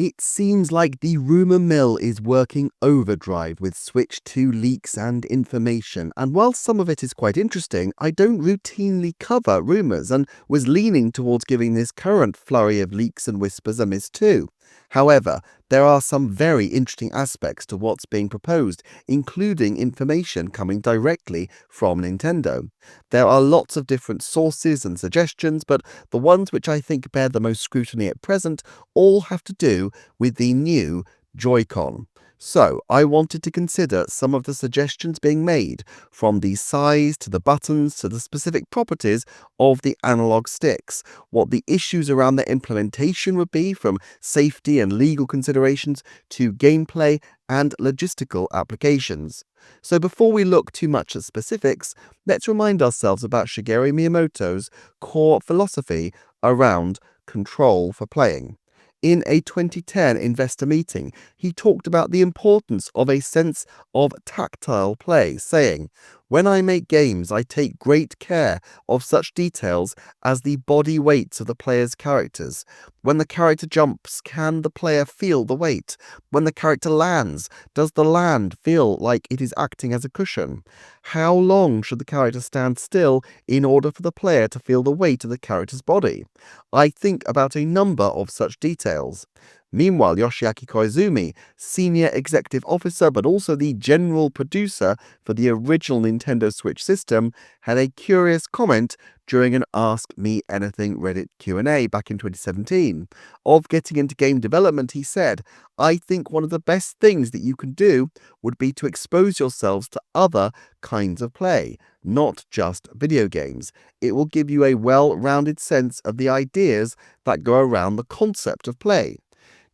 It seems like the rumour mill is working overdrive with Switch 2 leaks and information, and while some of it is quite interesting, I don't routinely cover rumours and was leaning towards giving this current flurry of leaks and whispers a miss too. However, there are some very interesting aspects to what's being proposed, including information coming directly from Nintendo. There are lots of different sources and suggestions, but the ones which I think bear the most scrutiny at present all have to do with the new Joy-Con. So, I wanted to consider some of the suggestions being made, from the size to the buttons to the specific properties of the analog sticks, what the issues around their implementation would be, from safety and legal considerations to gameplay and logistical applications. So before we look too much at specifics, let's remind ourselves about Shigeru Miyamoto's core philosophy around control for playing. In a 2010 investor meeting, he talked about the importance of a sense of tactile play, saying, "When I make games, I take great care of such details as the body weights of the player's characters. When the character jumps, can the player feel the weight? When the character lands, does the land feel like it is acting as a cushion? How long should the character stand still in order for the player to feel the weight of the character's body? I think about a number of such details." Meanwhile, Yoshiaki Koizumi, senior executive officer but also the general producer for the original Nintendo Switch system, had a curious comment during an Ask Me Anything Reddit Q&A back in 2017. Of getting into game development, he said, "I think one of the best things that you can do would be to expose yourselves to other kinds of play, not just video games. It will give you a well-rounded sense of the ideas that go around the concept of play."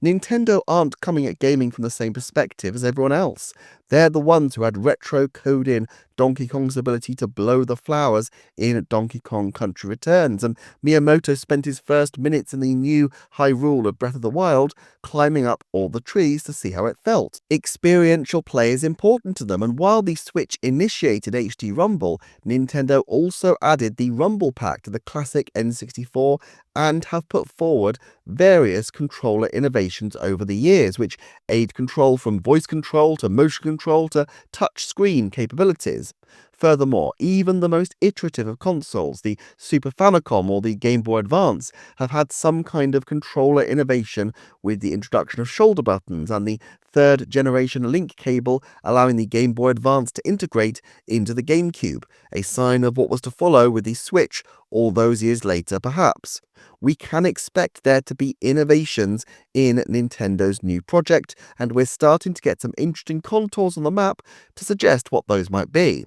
Nintendo aren't coming at gaming from the same perspective as everyone else. They're the ones who had retro code in Donkey Kong's ability to blow the flowers in Donkey Kong Country Returns, and Miyamoto spent his first minutes in the new Hyrule of Breath of the Wild climbing up all the trees to see how it felt. Experiential play is important to them, and while the Switch initiated HD Rumble, Nintendo also added the Rumble Pack to the classic N64 and have put forward various controller innovations over the years, which aid control from voice control to motion control to touch screen capabilities. Furthermore, even the most iterative of consoles, the Super Famicom or the Game Boy Advance, have had some kind of controller innovation, with the introduction of shoulder buttons and the third generation link cable allowing the Game Boy Advance to integrate into the GameCube, a sign of what was to follow with the Switch all those years later perhaps. We can expect there to be innovations in Nintendo's new project, and we're starting to get some interesting contours on the map to suggest what those might be.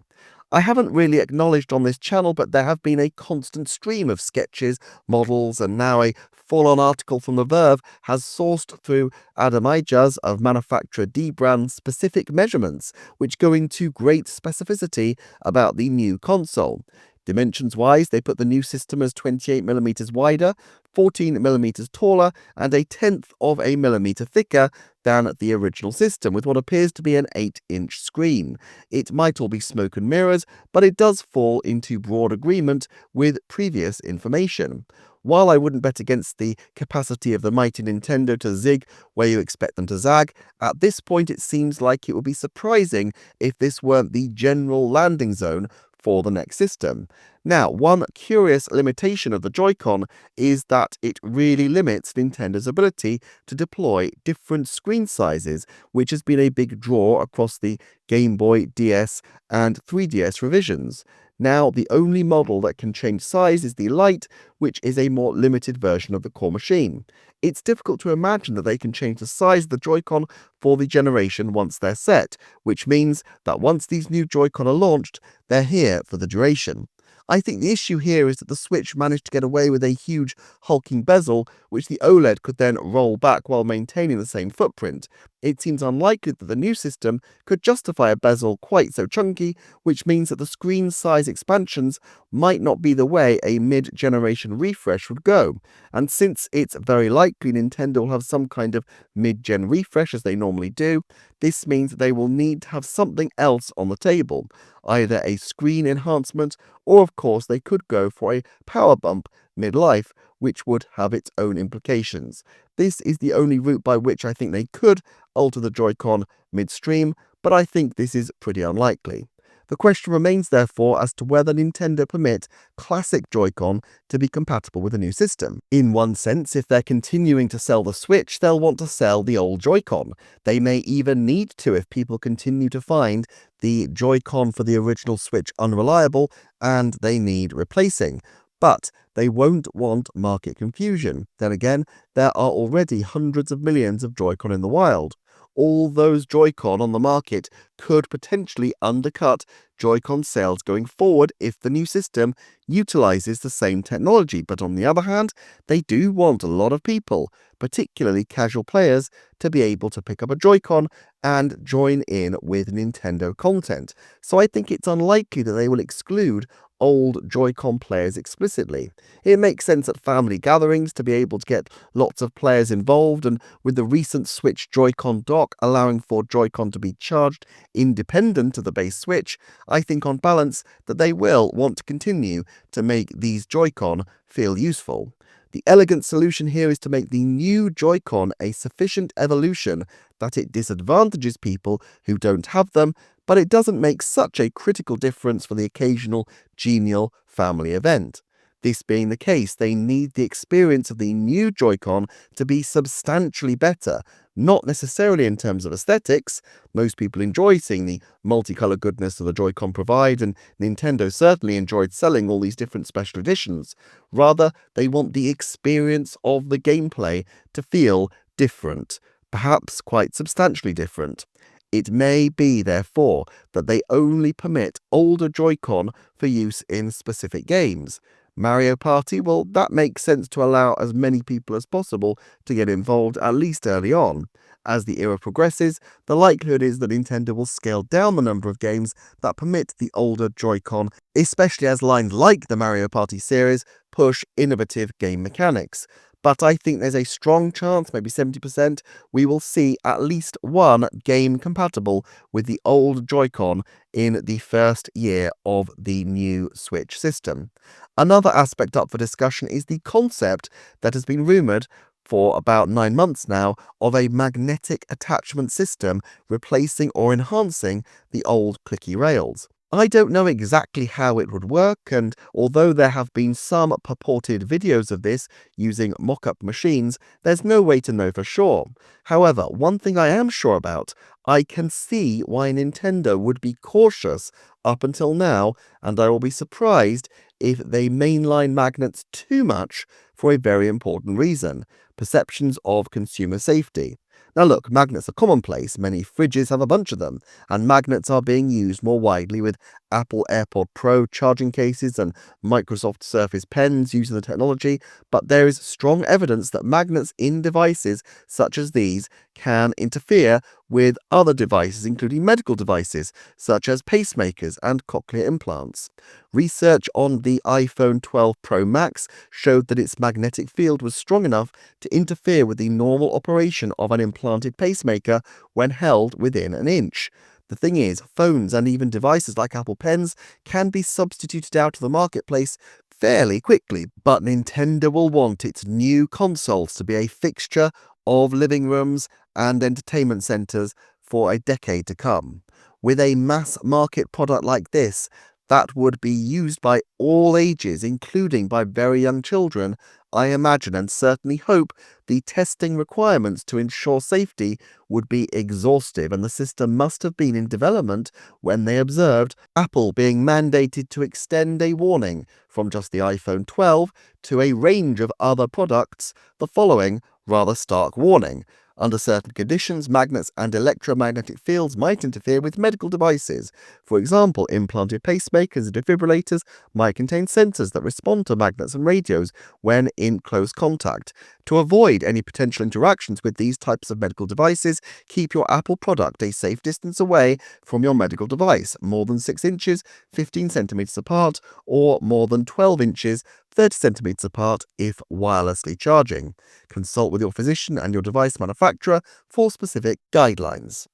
I haven't really acknowledged on this channel, but there have been a constant stream of sketches, models, and now a full-on article from The Verve has sourced through Adam Ijaz of manufacturer D-Brand specific measurements, which go into great specificity about the new console. Dimensions-wise, they put the new system as 28mm wider, 14mm taller, and a tenth of a millimeter thicker than the original system, with what appears to be an 8-inch screen. It might all be smoke and mirrors, but it does fall into broad agreement with previous information. While I wouldn't bet against the capacity of the mighty Nintendo to zig where you expect them to zag, at this point it seems like it would be surprising if this weren't the general landing zone for the next system. Now, one curious limitation of the Joy-Con is that it really limits Nintendo's ability to deploy different screen sizes, which has been a big draw across the Game Boy, DS, and 3DS revisions. Now, the only model that can change size is the Lite, which is a more limited version of the core machine. It's difficult to imagine that they can change the size of the Joy-Con for the generation once they're set, which means that once these new Joy-Con are launched, they're here for the duration. I think the issue here is that the Switch managed to get away with a huge hulking bezel, which the OLED could then roll back while maintaining the same footprint. It seems unlikely that the new system could justify a bezel quite so chunky, which means that the screen size expansions might not be the way a mid-generation refresh would go. And since it's very likely Nintendo will have some kind of mid-gen refresh as they normally do, this means that they will need to have something else on the table. either a screen enhancement, or of course they could go for a power bump midlife, which would have its own implications. This is the only route by which I think they could alter the Joy-Con midstream, but I think this is pretty unlikely. The question remains, therefore, as to whether Nintendo permit classic Joy-Con to be compatible with the new system. In one sense, if they're continuing to sell the Switch, they'll want to sell the old Joy-Con. They may even need to if people continue to find the Joy-Con for the original Switch unreliable and they need replacing. But they won't want market confusion. Then again, there are already hundreds of millions of Joy-Con in the wild. All those Joy-Con on the market could potentially undercut Joy-Con sales going forward if the new system utilizes the same technology. But on the other hand, they do want a lot of people, particularly casual players, to be able to pick up a Joy-Con and join in with Nintendo content. So I think it's unlikely that they will exclude old Joy-Con players explicitly. It makes sense at family gatherings to be able to get lots of players involved, and with the recent Switch Joy-Con dock allowing for Joy-Con to be charged independent of the base Switch, I think on balance that they will want to continue to make these Joy-Con feel useful. The elegant solution here is to make the new Joy-Con a sufficient evolution that it disadvantages people who don't have them, but it doesn't make such a critical difference for the occasional genial family event. This being the case, they need the experience of the new Joy-Con to be substantially better, not necessarily in terms of aesthetics. Most people enjoy seeing the multicolour goodness that the Joy-Con provide, and Nintendo certainly enjoyed selling all these different special editions. Rather, they want the experience of the gameplay to feel different, perhaps quite substantially different. It may be, therefore, that they only permit older Joy-Con for use in specific games. Mario Party, well, that makes sense to allow as many people as possible to get involved, at least early on. As the era progresses, the likelihood is that Nintendo will scale down the number of games that permit the older Joy-Con, especially as lines like the Mario Party series push innovative game mechanics. But I think there's a strong chance, maybe 70%, we will see at least one game compatible with the old Joy-Con in the first year of the new Switch system. Another aspect up for discussion is the concept that has been rumoured for about 9 months now of a magnetic attachment system replacing or enhancing the old clicky rails. I don't know exactly how it would work, and although there have been some purported videos of this using mock-up machines, there's no way to know for sure. However, one thing I am sure about, I can see why Nintendo would be cautious up until now, and I will be surprised if they mainline magnets too much for a very important reason: perceptions of consumer safety. Now look, magnets are commonplace, many fridges have a bunch of them, and magnets are being used more widely with Apple AirPod Pro charging cases and Microsoft Surface pens using the technology, but there is strong evidence that magnets in devices such as these can interfere with other devices, including medical devices, such as pacemakers and cochlear implants. Research on the iPhone 12 Pro Max showed that its magnetic field was strong enough to interfere with the normal operation of an implanted pacemaker when held within an inch. The thing is, phones and even devices like Apple Pens can be substituted out of the marketplace fairly quickly, but Nintendo will want its new consoles to be a fixture of living rooms and entertainment centers for a decade to come. With a mass market product like this, that would be used by all ages, including by very young children, I imagine and certainly hope the testing requirements to ensure safety would be exhaustive, and the system must have been in development when they observed Apple being mandated to extend a warning from just the iPhone 12 to a range of other products, the following rather stark warning: under certain conditions, magnets and electromagnetic fields might interfere with medical devices. For example, implanted pacemakers and defibrillators might contain sensors that respond to magnets and radios when in close contact. To avoid any potential interactions with these types of medical devices, keep your Apple product a safe distance away from your medical device, more than 6 inches, 15 centimeters apart, or more than 12 inches, 30 centimeters apart if wirelessly charging. Consult with your physician and your device manufacturer for specific guidelines.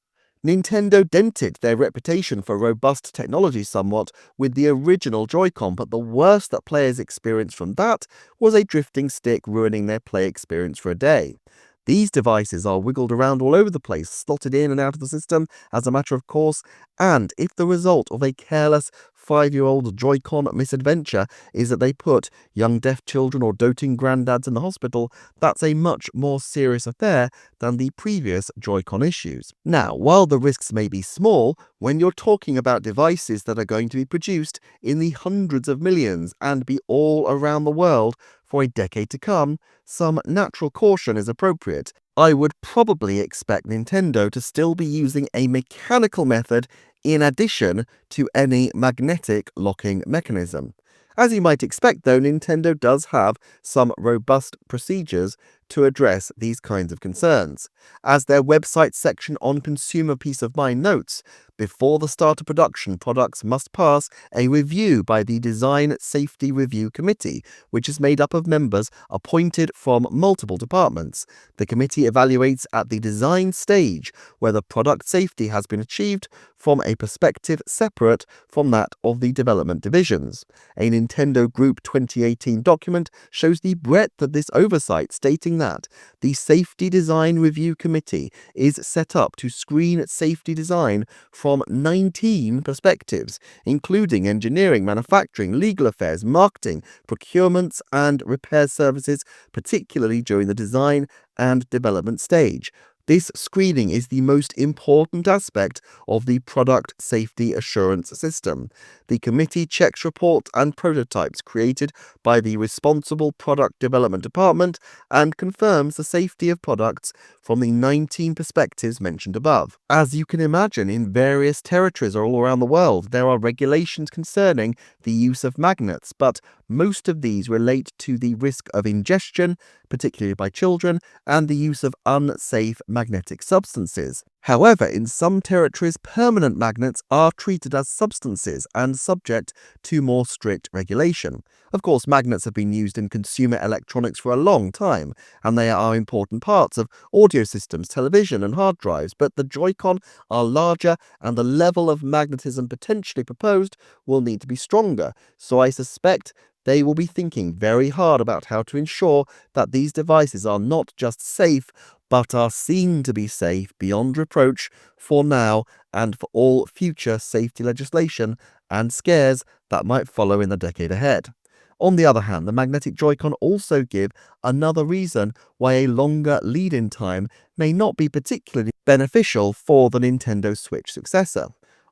Nintendo dented their reputation for robust technology somewhat with the original Joy-Con, but the worst that players experienced from that was a drifting stick ruining their play experience for a day. These devices are wiggled around all over the place, slotted in and out of the system as a matter of course, and if the result of a careless 5-year-old Joy-Con misadventure is that they put young deaf children or doting granddads in the hospital, that's a much more serious affair than the previous Joy-Con issues. Now, while the risks may be small, when you're talking about devices that are going to be produced in the hundreds of millions and be all around the world for a decade to come, some natural caution is appropriate. I would probably expect Nintendo to still be using a mechanical method in addition to any magnetic locking mechanism. As you might expect though, Nintendo does have some robust procedures to address these kinds of concerns. As their website section on Consumer Peace of Mind notes, before the start of production, products must pass a review by the Design Safety Review Committee, which is made up of members appointed from multiple departments. The committee evaluates at the design stage whether product safety has been achieved from a perspective separate from that of the development divisions. A Nintendo Group 2018 document shows the breadth of this oversight, stating that the Safety Design Review Committee is set up to screen safety design from 19 perspectives, including engineering, manufacturing, legal affairs, marketing, procurements, and repair services, particularly during the design and development stage. This screening is the most important aspect of the product safety assurance system. The committee checks reports and prototypes created by the responsible product development department and confirms the safety of products from the 19 perspectives mentioned above. As you can imagine, in various territories all around the world, there are regulations concerning the use of magnets, but most of these relate to the risk of ingestion, particularly by children, and the use of unsafe magnetic substances. However, in some territories, permanent magnets are treated as substances and subject to more strict regulation. Of course, magnets have been used in consumer electronics for a long time, and they are important parts of audio systems, television, and hard drives, but the Joy-Con are larger, and the level of magnetism potentially proposed will need to be stronger, so I suspect they will be thinking very hard about how to ensure that these devices are not just safe, but are seen to be safe beyond reproach for now and for all future safety legislation and scares that might follow in the decade ahead. On the other hand, the magnetic Joy-Con also give another reason why a longer lead-in time may not be particularly beneficial for the Nintendo Switch successor.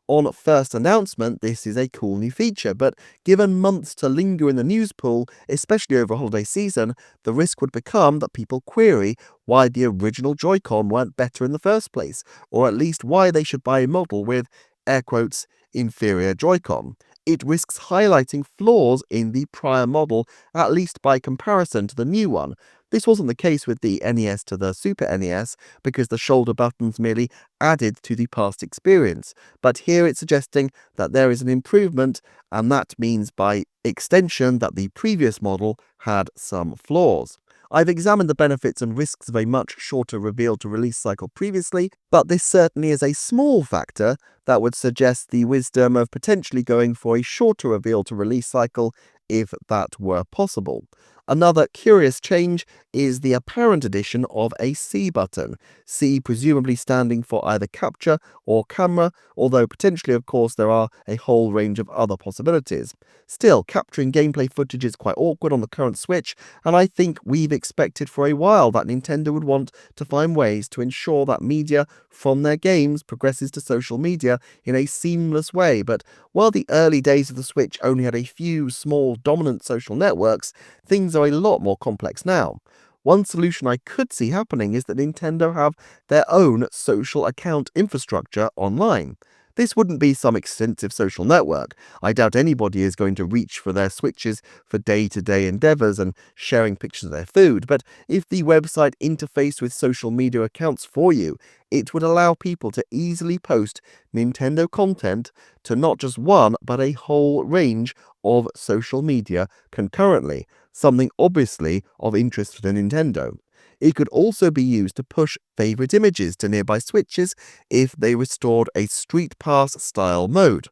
On first announcement, this is a cool new feature, but given months to linger in the news pool, especially over holiday season, the risk would become that people query why the original Joy-Con weren't better in the first place, or at least why they should buy a model with, air quotes, inferior Joy-Con. It risks highlighting flaws in the prior model, at least by comparison to the new one. This wasn't the case with the NES to the Super NES, because the shoulder buttons merely added to the past experience, but here it's suggesting that there is an improvement, and that means by extension that the previous model had some flaws. I've examined the benefits and risks of a much shorter reveal to release cycle previously, but this certainly is a small factor that would suggest the wisdom of potentially going for a shorter reveal to release cycle if that were possible. Another curious change is the apparent addition of a C button, C presumably standing for either capture or camera, although potentially of course there are a whole range of other possibilities. Still, capturing gameplay footage is quite awkward on the current Switch, and I think we've expected for a while that Nintendo would want to find ways to ensure that media from their games progresses to social media in a seamless way, but while the early days of the Switch only had a few small dominant social networks, things are a lot more complex now. One solution I could see happening is that Nintendo have their own social account infrastructure online. This wouldn't be some extensive social network. I doubt anybody is going to reach for their Switches for day-to-day endeavors and sharing pictures of their food, but if the website interfaced with social media accounts for you, it would allow people to easily post Nintendo content to not just one, but a whole range of social media concurrently, something obviously of interest to Nintendo. It could also be used to push favorite images to nearby switches if they restored a Street Pass style mode.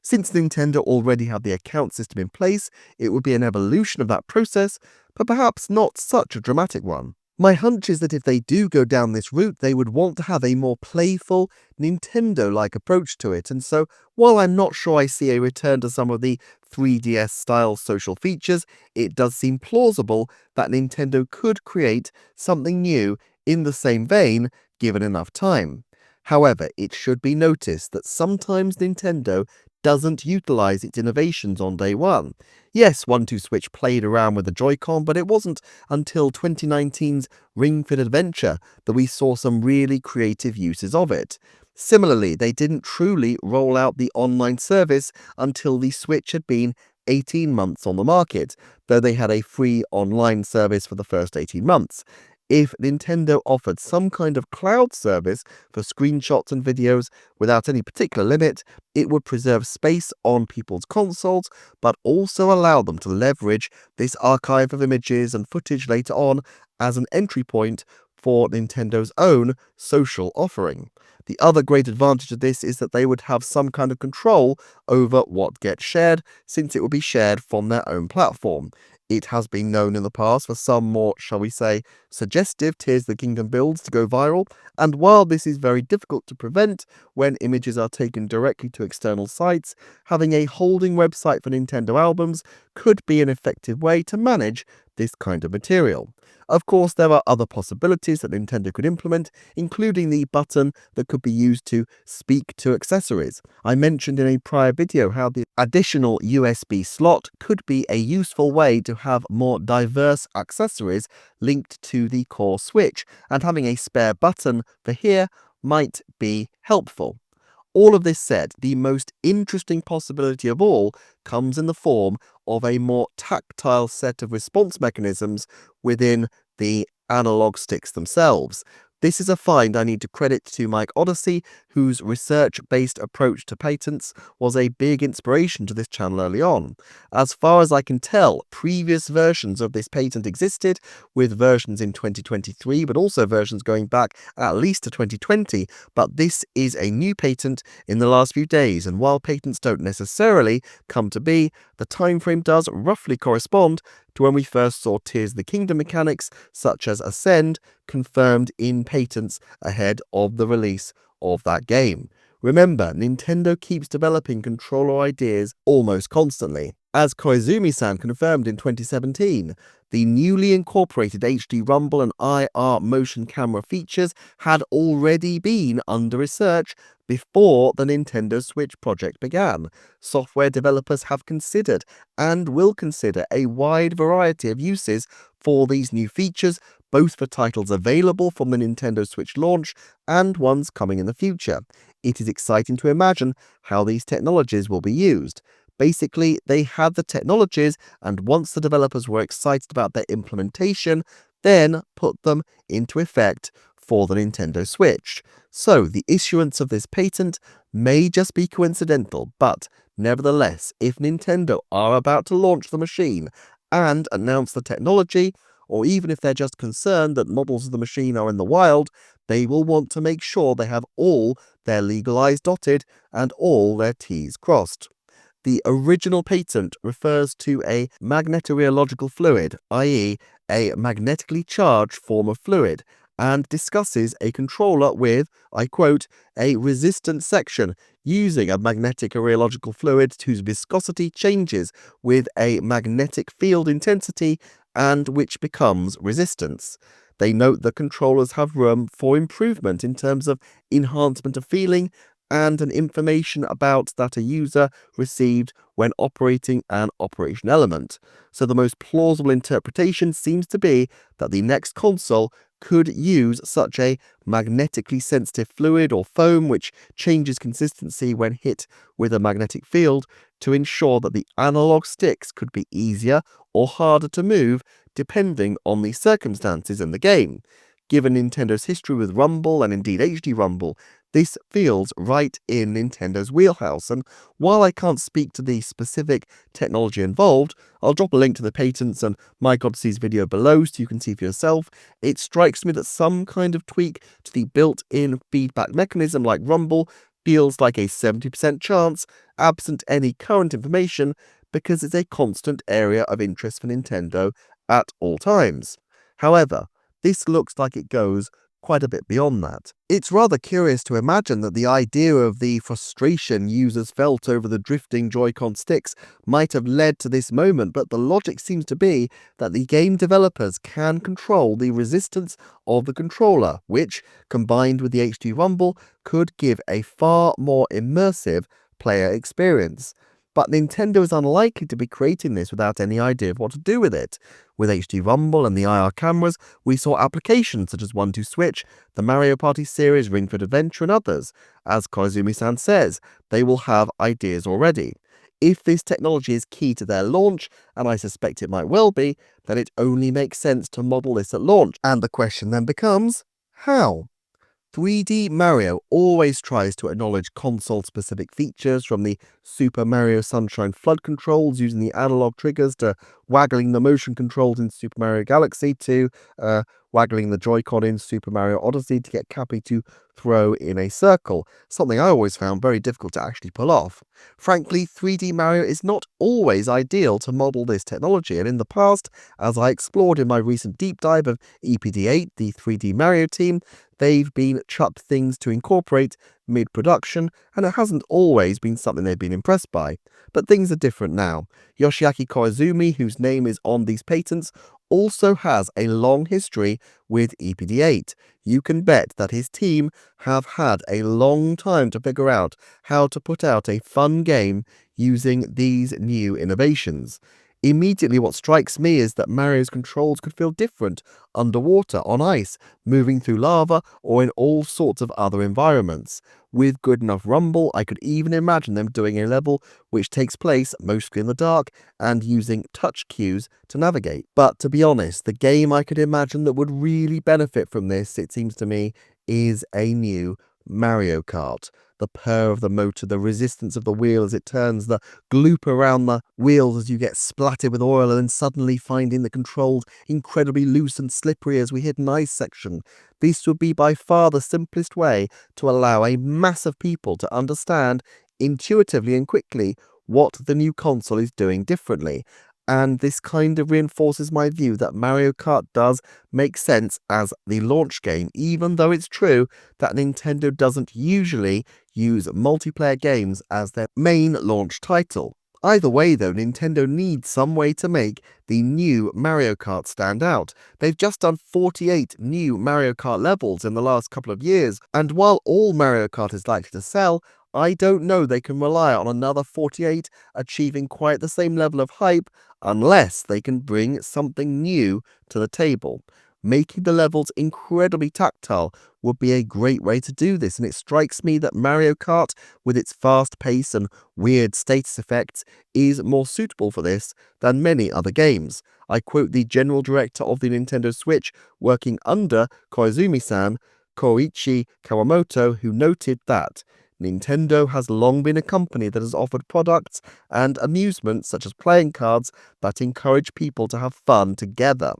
Since Nintendo already had the account system in place, it would be an evolution of that process, but perhaps not such a dramatic one. My hunch is that if they do go down this route, they would want to have a more playful, Nintendo-like approach to it, and so while I'm not sure I see a return to some of the 3DS-style social features, it does seem plausible that Nintendo could create something new in the same vein, given enough time. However, it should be noticed that sometimes Nintendo doesn't utilize its innovations on day one. Yes, 1-2-Switch played around with the Joy-Con, but it wasn't until 2019's Ring Fit Adventure that we saw some really creative uses of it. Similarly, they didn't truly roll out the online service until the Switch had been 18 months on the market, though they had a free online service for the first 18 months. If Nintendo offered some kind of cloud service for screenshots and videos without any particular limit, it would preserve space on people's consoles, but also allow them to leverage this archive of images and footage later on as an entry point for Nintendo's own social offering. The other great advantage of this is that they would have some kind of control over what gets shared, since it would be shared from their own platform. It has been known in the past for some more, shall we say, suggestive Tears of the Kingdom builds to go viral, and while this is very difficult to prevent when images are taken directly to external sites, having a holding website for Nintendo albums could be an effective way to manage this kind of material. Of course, there are other possibilities that Nintendo could implement, including the button that could be used to speak to accessories. I mentioned in a prior video how the additional USB slot could be a useful way to have more diverse accessories linked to the core Switch, and having a spare button for here might be helpful. All of this said, the most interesting possibility of all comes in the form of a more tactile set of response mechanisms within the analog sticks themselves. This is a find I need to credit to Mike Odyssey, whose research-based approach to patents was a big inspiration to this channel early on. As far as I can tell, previous versions of this patent existed, with versions in 2023, but also versions going back at least to 2020, but this is a new patent in the last few days, and while patents don't necessarily come to be, the timeframe does roughly correspond to when we first saw Tears of the Kingdom mechanics, such as Ascend, confirmed in patents ahead of the release of that game. Remember, Nintendo keeps developing controller ideas almost constantly. As Koizumi-san confirmed in 2017, the newly incorporated HD Rumble and IR motion camera features had already been under research before the Nintendo Switch project began. Software developers have considered and will consider a wide variety of uses for these new features, both for titles available from the Nintendo Switch launch and ones coming in the future. It is exciting to imagine how these technologies will be used. Basically, they had the technologies, and once the developers were excited about their implementation, then put them into effect for the Nintendo Switch. So the issuance of this patent may just be coincidental, but nevertheless, if Nintendo are about to launch the machine and announce the technology, or even if they're just concerned that models of the machine are in the wild, they will want to make sure they have all their legal I's dotted and all their T's crossed. The original patent refers to a magnetorheological fluid, i.e., a magnetically charged form of fluid, and discusses a controller with, I quote, a resistant section using a magnetic rheological fluid whose viscosity changes with a magnetic field intensity and which becomes resistance. They note that controllers have room for improvement in terms of enhancement of feeling and an information about that a user received when operating an operation element. So the most plausible interpretation seems to be that the next console could use such a magnetically sensitive fluid or foam which changes consistency when hit with a magnetic field to ensure that the analog sticks could be easier or harder to move depending on the circumstances in the game. Given Nintendo's history with Rumble and indeed HD Rumble, This feels right in Nintendo's wheelhouse, and while I can't speak to the specific technology involved, I'll drop a link to the patents and Mike Odyssey's video below so you can see for yourself. It strikes me that some kind of tweak to the built-in feedback mechanism like Rumble feels like a 70% chance, absent any current information, because it's a constant area of interest for Nintendo at all times. However, this looks like it goes quite a bit beyond that. It's rather curious to imagine that the idea of the frustration users felt over the drifting Joy-Con sticks might have led to this moment, but the logic seems to be that the game developers can control the resistance of the controller, which, combined with the HD Rumble, could give a far more immersive player experience. But Nintendo is unlikely to be creating this without any idea of what to do with it. With HD Rumble and the IR cameras, we saw applications such as 1-2-Switch, the Mario Party series, Ring Fit Adventure, and others. As Koizumi-san says, they will have ideas already. If this technology is key to their launch, and I suspect it might well be, then it only makes sense to model this at launch. And the question then becomes, how? 3D Mario always tries to acknowledge console-specific features, from the Super Mario Sunshine FLUDD controls using the analog triggers to waggling the motion controls in Super Mario Galaxy to waggling the Joy-Con in Super Mario Odyssey to get Cappy to throw in a circle, something I always found very difficult to actually pull off. Frankly, 3D Mario is not always ideal to model this technology, and in the past, as I explored in my recent deep dive of EPD8, the 3D Mario team, they've been chucked things to incorporate mid-production, and it hasn't always been something they've been impressed by. But things are different now. Yoshiaki Koizumi, whose name is on these patents, also has a long history with EPD8. You can bet that his team have had a long time to figure out how to put out a fun game using these new innovations. Immediately what strikes me is that Mario's controls could feel different underwater, on ice, moving through lava, or in all sorts of other environments. With good enough rumble, I could even imagine them doing a level which takes place mostly in the dark and using touch cues to navigate. But to be honest, the game I could imagine that would really benefit from this, it seems to me, is a new Mario Kart. The purr of the motor, the resistance of the wheel as it turns, the gloop around the wheels as you get splattered with oil and then suddenly finding the controls incredibly loose and slippery as we hit an ice section. This would be by far the simplest way to allow a mass of people to understand intuitively and quickly what the new console is doing differently. And this kind of reinforces my view that Mario Kart does make sense as the launch game, even though it's true that Nintendo doesn't usually use multiplayer games as their main launch title. Either way though, Nintendo needs some way to make the new Mario Kart stand out. They've just done 48 new Mario Kart levels in the last couple of years, and while all Mario Kart is likely to sell, I don't know they can rely on another 48 achieving quite the same level of hype unless they can bring something new to the table. Making the levels incredibly tactile would be a great way to do this, and it strikes me that Mario Kart, with its fast pace and weird status effects, is more suitable for this than many other games. I quote the general director of the Nintendo Switch working under Koizumi-san, Koichi Kawamoto, who noted that Nintendo has long been a company that has offered products and amusements such as playing cards that encourage people to have fun together.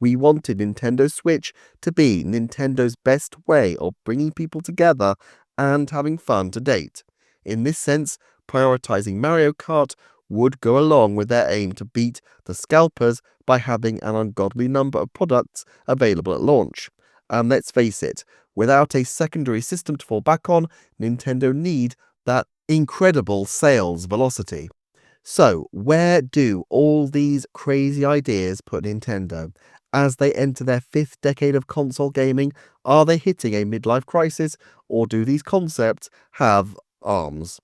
We wanted Nintendo Switch to be Nintendo's best way of bringing people together and having fun to date. In this sense, prioritizing Mario Kart would go along with their aim to beat the scalpers by having an ungodly number of products available at launch. And let's face it, without a secondary system to fall back on, Nintendo need that incredible sales velocity. So, where do all these crazy ideas put Nintendo? As they enter their 5th decade of console gaming, are they hitting a midlife crisis, or do these concepts have arms?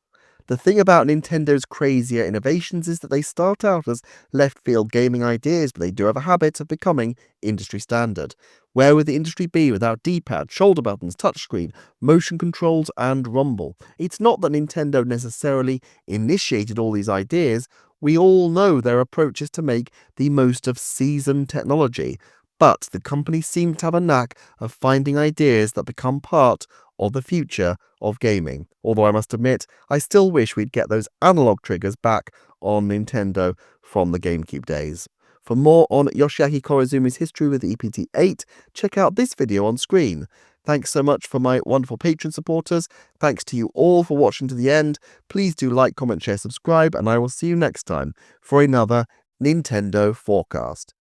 The thing about Nintendo's crazier innovations is that they start out as left-field gaming ideas, but they do have a habit of becoming industry standard. Where would the industry be without D-pad, shoulder buttons, touchscreen, motion controls, and rumble? It's not that Nintendo necessarily initiated all these ideas. We all know their approach is to make the most of seasoned technology. But the company seemed to have a knack of finding ideas that become part of the future of gaming. Although I must admit, I still wish we'd get those analog triggers back on Nintendo from the GameCube days. For more on Yoshiaki Koizumi's history with the EPT-8, check out this video on screen. Thanks so much for my wonderful Patreon supporters. Thanks to you all for watching to the end. Please do like, comment, share, subscribe, and I will see you next time for another Nintendo Forecast.